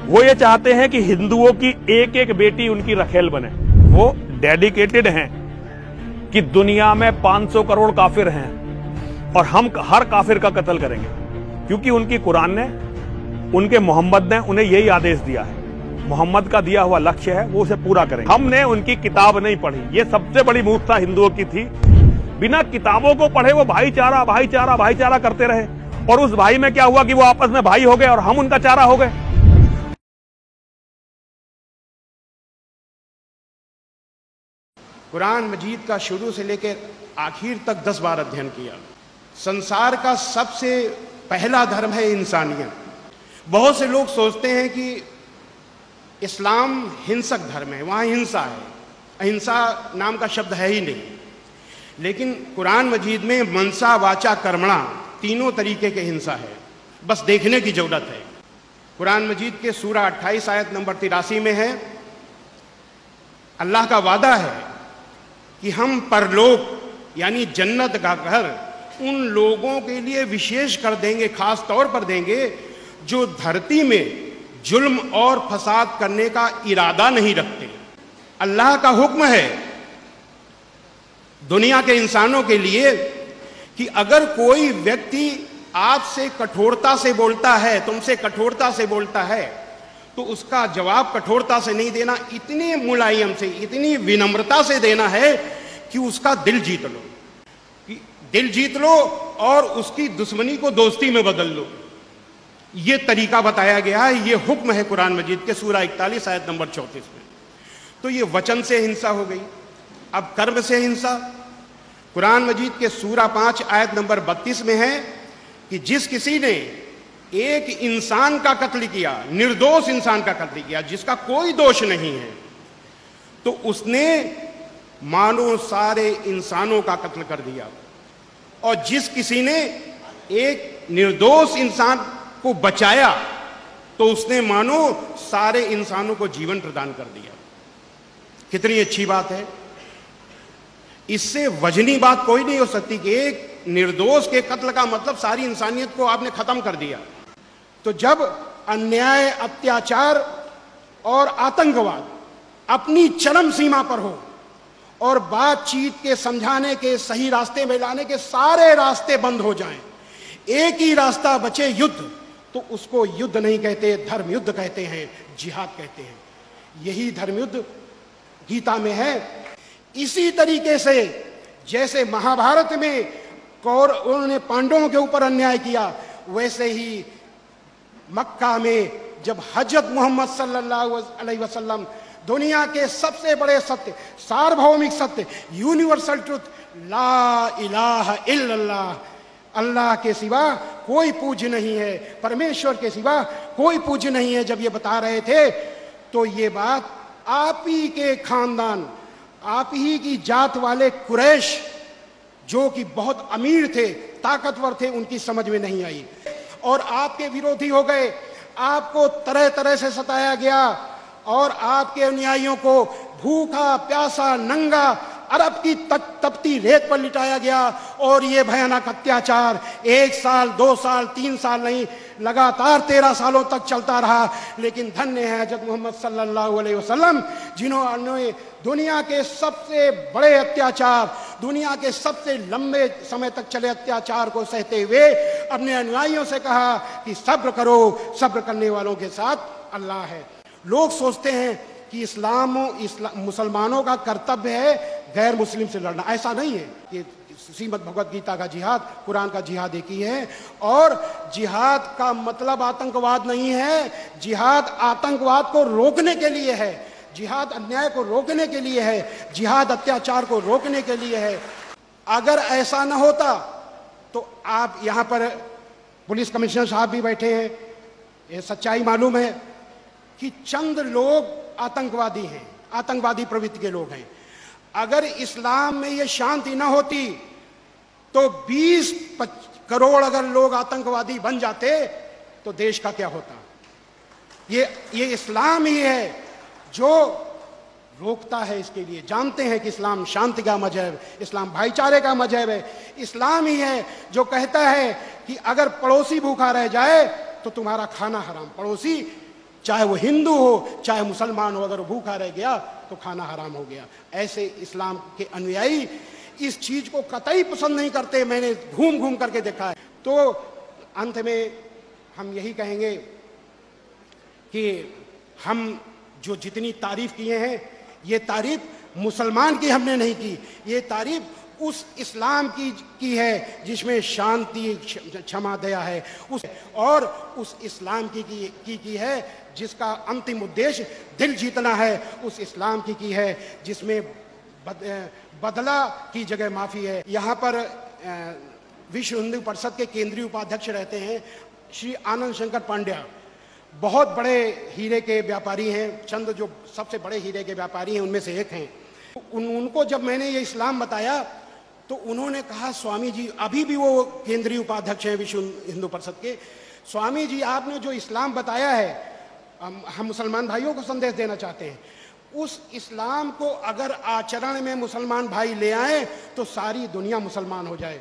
वो ये चाहते हैं कि हिंदुओं की एक एक बेटी उनकी रखेल बने। वो डेडिकेटेड हैं कि दुनिया में 500 करोड़ काफिर हैं और हम हर काफिर का कत्ल करेंगे, क्योंकि उनकी कुरान ने, उनके मोहम्मद ने उन्हें यही आदेश दिया है। मोहम्मद का दिया हुआ लक्ष्य है, वो उसे पूरा करेंगे। हमने उनकी किताब नहीं पढ़ी, ये सबसे बड़ी मूर्खता हिंदुओं की थी। बिना किताबों को पढ़े वो भाईचारा भाईचारा भाईचारा करते रहे, और उस भाई में क्या हुआ कि वो आपस में भाई हो गए और हम उनका चारा हो गए। कुरान मजीद का शुरू से लेकर आखिर तक 10 बार अध्ययन किया। संसार का सबसे पहला धर्म है इंसानियत। बहुत से लोग सोचते हैं कि इस्लाम हिंसक धर्म है, वहाँ हिंसा है, अहिंसा नाम का शब्द है ही नहीं। लेकिन कुरान मजीद में मनसा वाचा कर्मणा तीनों तरीके के हिंसा है, बस देखने की जरूरत है। कुरान मजीद के सूरा 28 आयत नंबर 83 में है, अल्लाह का वादा है कि हम परलोक यानी जन्नत का घर उन लोगों के लिए विशेष कर देंगे, खास तौर पर देंगे जो धरती में जुल्म और फसाद करने का इरादा नहीं रखते। अल्लाह का हुक्म है दुनिया के इंसानों के लिए कि अगर कोई व्यक्ति आपसे कठोरता से बोलता है, तुमसे कठोरता से बोलता है, तो उसका जवाब कठोरता से नहीं देना, इतने मुलायम से, इतनी विनम्रता से देना है कि उसका दिल जीत लो, दिल जीत लो और उसकी दुश्मनी को दोस्ती में बदल लो। ये तरीका बताया गया है, ये हुक्म है कुरान मजीद के सूरा 41 आयत नंबर 34 में। तो ये वचन से हिंसा हो गई। अब कर्म से हिंसा कुरान मजीद के सूरा 5 आयत नंबर 32 में है कि जिस किसी ने एक इंसान का कत्ल किया, निर्दोष इंसान का कत्ल किया जिसका कोई दोष नहीं है, तो उसने मानो सारे इंसानों का कत्ल कर दिया। और जिस किसी ने एक निर्दोष इंसान को बचाया, तो उसने मानो सारे इंसानों को जीवन प्रदान कर दिया। कितनी अच्छी बात है। इससे वजनी बात कोई नहीं हो सकती कि एक निर्दोष के कत्ल का मतलब सारी इंसानियत को आपने खत्म कर दिया। तो जब अन्याय, अत्याचार और आतंकवाद अपनी चरम सीमा पर हो और बातचीत के, समझाने के, सही रास्ते में लाने के सारे रास्ते बंद हो जाएं, एक ही रास्ता बचे युद्ध, तो उसको युद्ध नहीं कहते, धर्म युद्ध कहते हैं, जिहाद कहते हैं। यही धर्म युद्ध गीता में है। इसी तरीके से जैसे महाभारत में उन्होंने पांडवों के ऊपर अन्याय किया, वैसे ही मक्का में जब हजरत मोहम्मद सल्लल्लाहु अलैहि वसल्लम दुनिया के सबसे बड़े सत्य, सार्वभौमिक सत्य, यूनिवर्सल ट्रुथ, ला इलाहा इल्लल्लाह, अल्लाह के सिवा कोई पूज्य नहीं है, परमेश्वर के सिवा कोई पूज्य नहीं है, जब ये बता रहे थे, तो ये बात आप ही के खानदान, आप ही की जात वाले कुरैश जो कि बहुत अमीर थे, ताकतवर थे, उनकी समझ में नहीं आई और आपके विरोधी हो गए। आपको तरह तरह से सताया गया और आपके अनुयायियों को भूखा प्यासा नंगा अरब की तपती रेत पर लिटाया गया। और ये भयानक अत्याचार 1 साल, 2 साल, 3 साल नहीं, लगातार 13 सालों तक चलता रहा। लेकिन धन्य है हजरत मोहम्मद सल्लल्लाहु अलैहि वसल्लम, जिन्होंने दुनिया के सबसे बड़े अत्याचार, दुनिया के सबसे लंबे समय तक चले अत्याचार को सहते हुए अपने अनुयायियों से कहा कि सब्र करो, सब्र करने वालों के साथ अल्लाह है। लोग सोचते हैं कि मुसलमानों का कर्तव्य है गैर मुस्लिम से लड़ना। ऐसा नहीं है। ये श्रीमद् भगवत गीता का जिहाद, कुरान का जिहाद एक ही है। और जिहाद का मतलब आतंकवाद नहीं है। जिहाद आतंकवाद को रोकने के लिए है, जिहाद अन्याय को रोकने के लिए है, जिहाद अत्याचार को रोकने के लिए है। अगर ऐसा न होता तो आप यहाँ पर पुलिस कमिश्नर साहब भी बैठे हैं, ये सच्चाई मालूम है कि चंद लोग आतंकवादी हैं, आतंकवादी प्रवृत्ति के लोग हैं। अगर इस्लाम में ये शांति न होती तो 20 करोड़ अगर लोग आतंकवादी बन जाते तो देश का क्या होता। ये इस्लाम ही है जो रोकता है इसके लिए। जानते हैं कि इस्लाम शांति का मजहब, इस्लाम भाईचारे का मजहब है। इस्लाम ही है जो कहता है कि अगर पड़ोसी भूखा रह जाए तो तुम्हारा खाना हराम। पड़ोसी चाहे वो हिंदू हो चाहे मुसलमान हो, अगर भूखा रह गया तो खाना हराम हो गया। ऐसे इस्लाम के अनुयायी इस चीज को कतई पसंद नहीं करते, मैंने घूम घूम करके देखा है। तो अंत में हम यही कहेंगे कि हम जो जितनी तारीफ किए हैं, ये तारीफ मुसलमान की हमने नहीं की, ये तारीफ उस इस्लाम की है जिसमें शांति, क्षमा, दया है, और उस इस्लाम की है जिसका अंतिम उद्देश्य दिल जीतना है, उस इस्लाम की है जिसमें बदला की जगह माफी है। यहाँ पर विश्व हिंदू परिषद के केंद्रीय उपाध्यक्ष रहते हैं श्री आनंद शंकर पांड्या, बहुत बड़े हीरे के व्यापारी हैं, चंद जो सबसे बड़े हीरे के व्यापारी हैं उनमें से एक हैं। उनको जब मैंने ये इस्लाम बताया तो उन्होंने कहा, स्वामी जी, अभी भी वो केंद्रीय उपाध्यक्ष हैं विश्व हिंदू परिषद के, स्वामी जी आपने जो इस्लाम बताया है, हम मुसलमान भाइयों को संदेश देना चाहते हैं, उस इस्लाम को अगर आचरण में मुसलमान भाई ले आए तो सारी दुनिया मुसलमान हो जाए।